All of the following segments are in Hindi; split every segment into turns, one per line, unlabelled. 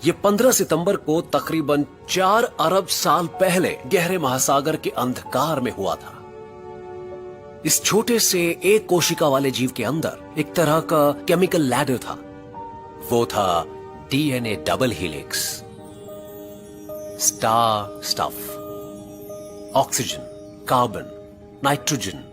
ये 15 सितंबर को तकरीबन 4 अरब साल पहले गहरे महासागर के अंधकार में हुआ था। इस छोटे से एक कोशिका वाले जीव के अंदर एक तरह का केमिकल लैडर था। वो था DNA double helix. Star stuff, oxygen, carbon, nitrogen,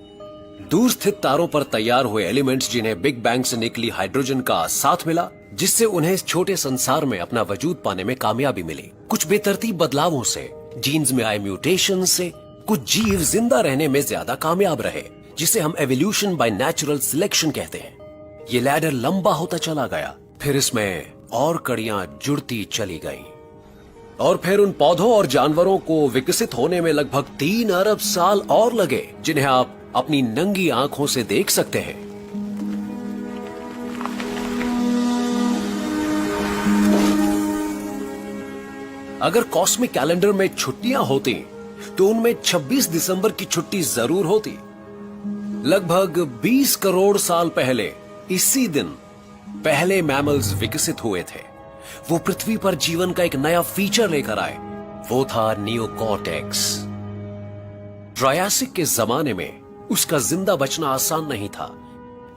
दूर स्थित तारों पर तैयार हुए एलिमेंट्स जिन्हें बिग बैंग से निकली हाइड्रोजन का साथ मिला, जिससे उन्हें इस छोटे संसार में अपना वजूद पाने में कामयाबी मिली। कुछ बेतरतीब बदलावों से, जीन्स में आए म्यूटेशन से कुछ जीव जिंदा रहने में ज्यादा कामयाब रहे, जिसे हम एवोल्यूशन बाय नेचुरल सिलेक्शन कहते हैं। ये लैडर लंबा होता चला गया, फिर इसमें और कड़ियां जुड़ती चली गईं। और फिर उन पौधों और जानवरों को विकसित होने में लगभग 3 अरब साल और लगे, जिन्हें आप अपनी नंगी आंखों से देख सकते हैं। अगर कॉस्मिक कैलेंडर में छुट्टियां होती तो उनमें 26 दिसंबर की छुट्टी जरूर होती। लगभग 20 करोड़ साल पहले इसी दिन पहले मैमल्स विकसित हुए थे। वो पृथ्वी पर जीवन का एक नया फीचर लेकर आए। वो था नियोकॉर्टेक्स। ट्रायासिक के जमाने में उसका जिंदा बचना आसान नहीं था,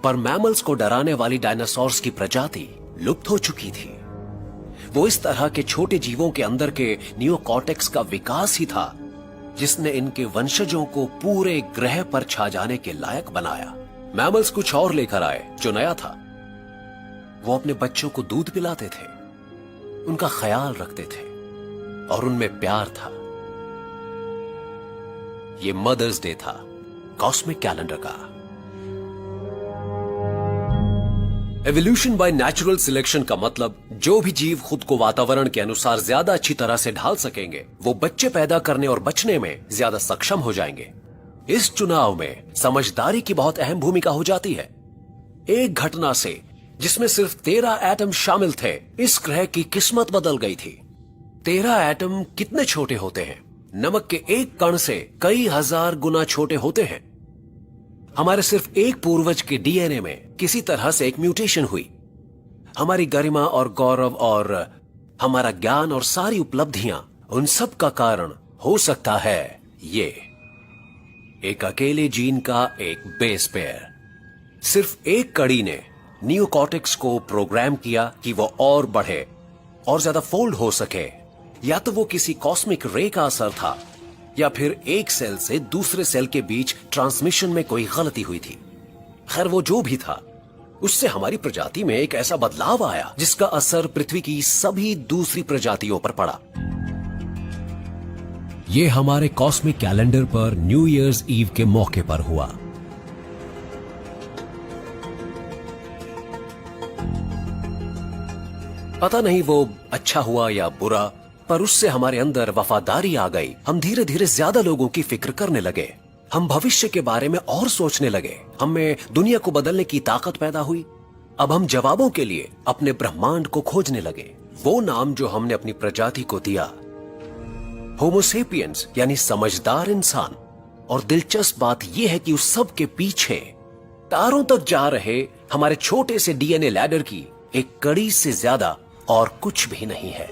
पर मैमल्स को डराने वाली डायनासोर्स की प्रजाति लुप्त हो चुकी थी। वो इस तरह के छोटे जीवों के अंदर के नियोकॉर्टेक्स का विकास ही था जिसने इनके वंशजों को पूरे ग्रह पर छा जाने के लायक बनाया। मैमल्स कुछ और लेकर आए जो नया था। वो अपने बच्चों को दूध पिलाते थे, उनका ख्याल रखते थे और उनमें प्यार था। ये मदर्स डे था कॉस्मिक कैलेंडर का। एवोल्यूशन बाय नेचुरल सिलेक्शन का मतलब जो भी जीव खुद को वातावरण के अनुसार ज्यादा अच्छी तरह से ढाल सकेंगे, वो बच्चे पैदा करने और बचने में ज्यादा सक्षम हो जाएंगे। इस चुनाव में समझदारी की बहुत अहम भूमिका हो जाती है। एक घटना से जिसमें सिर्फ 13 एटम शामिल थे, इस ग्रह की किस्मत बदल गई थी। 13 एटम कितने छोटे होते हैं? नमक के एक कण से कई हजार गुना छोटे होते हैं। हमारे सिर्फ एक पूर्वज के डीएनए में किसी तरह से एक म्यूटेशन हुई। हमारी गरिमा और गौरव और हमारा ज्ञान और सारी उपलब्धियां, उन सब का कारण हो सकता है ये एक अकेले जीन का एक बेस पेयर। सिर्फ एक कड़ी ने नियोकॉर्टेक्स को प्रोग्राम किया कि वो और बढ़े और ज्यादा फोल्ड हो सके। या तो वो किसी कॉस्मिक रे का असर था, या फिर एक सेल से दूसरे सेल के बीच ट्रांसमिशन में कोई गलती हुई थी। खैर, वो जो भी था, उससे हमारी प्रजाति में एक ऐसा बदलाव आया जिसका असर पृथ्वी की सभी दूसरी प्रजातियों पर पड़ा। ये हमारे कॉस्मिक कैलेंडर पर न्यू ईयर्स ईव के मौके पर हुआ। पता नहीं वो अच्छा हुआ या बुरा, पर उससे हमारे अंदर वफादारी आ गई। हम धीरे धीरे ज्यादा लोगों की फिक्र करने लगे। हम भविष्य के बारे में और सोचने लगे। हमें दुनिया को बदलने की ताकत पैदा हुई। अब हम जवाबों के लिए अपने ब्रह्मांड को खोजने लगे। वो नाम जो हमने अपनी प्रजाति को दिया, होमो सेपियंस, यानी समझदार इंसान। और दिलचस्प बात यह है कि उस सब के पीछे तारों तक जा रहे हमारे छोटे से डीएनए लैडर की एक कड़ी से ज्यादा और कुछ भी नहीं है।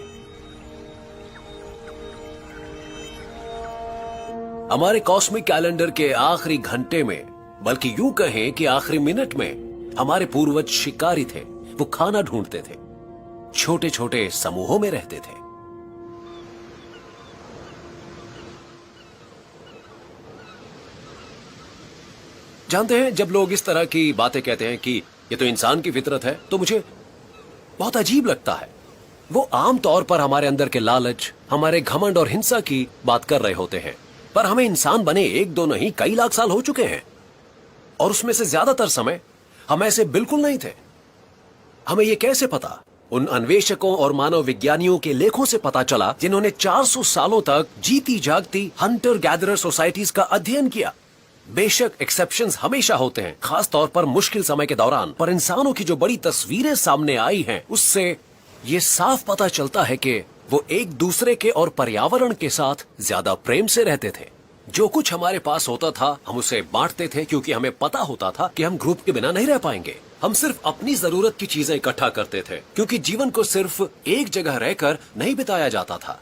हमारे कॉस्मिक कैलेंडर के आखिरी घंटे में, बल्कि यूं कहें कि आखिरी मिनट में, हमारे पूर्वज शिकारी थे। वो खाना ढूंढते थे, छोटे छोटे समूहों में रहते थे। जानते हैं, जब लोग इस तरह की बातें कहते हैं कि ये तो इंसान की फितरत है, तो मुझे बहुत अजीब लगता है। वो आम तौर पर हमारे अंदर के लालच, हमारे घमंड और हिंसा की बात कर रहे होते हैं। पर हमें इंसान बने 1-2 नहीं, कई लाख साल हो चुके हैं, और उसमें से ज्यादातर समय हम ऐसे बिल्कुल नहीं थे। हमें यह कैसे पता? उन अन्वेषकों और मानव विज्ञानियों के लेखों से पता चला जिन्होंने 400 सालों तक जीती जागती हंटर गैदरर सोसाइटीज का अध्ययन किया। बेशक एक्सेप्शंस हमेशा होते हैं, खास तौर पर मुश्किल समय के दौरान, पर इंसानों की जो बड़ी तस्वीरें सामने आई हैं, उससे ये साफ पता चलता है कि वो एक दूसरे के और पर्यावरण के साथ ज्यादा प्रेम से रहते थे। जो कुछ हमारे पास होता था हम उसे बांटते थे, क्योंकि हमें पता होता था कि हम ग्रुप के बिना नहीं रह पाएंगे। हम सिर्फ अपनी जरूरत की चीजें इकट्ठा करते थे, क्योंकि जीवन को सिर्फ एक जगह रहकर नहीं बिताया जाता था।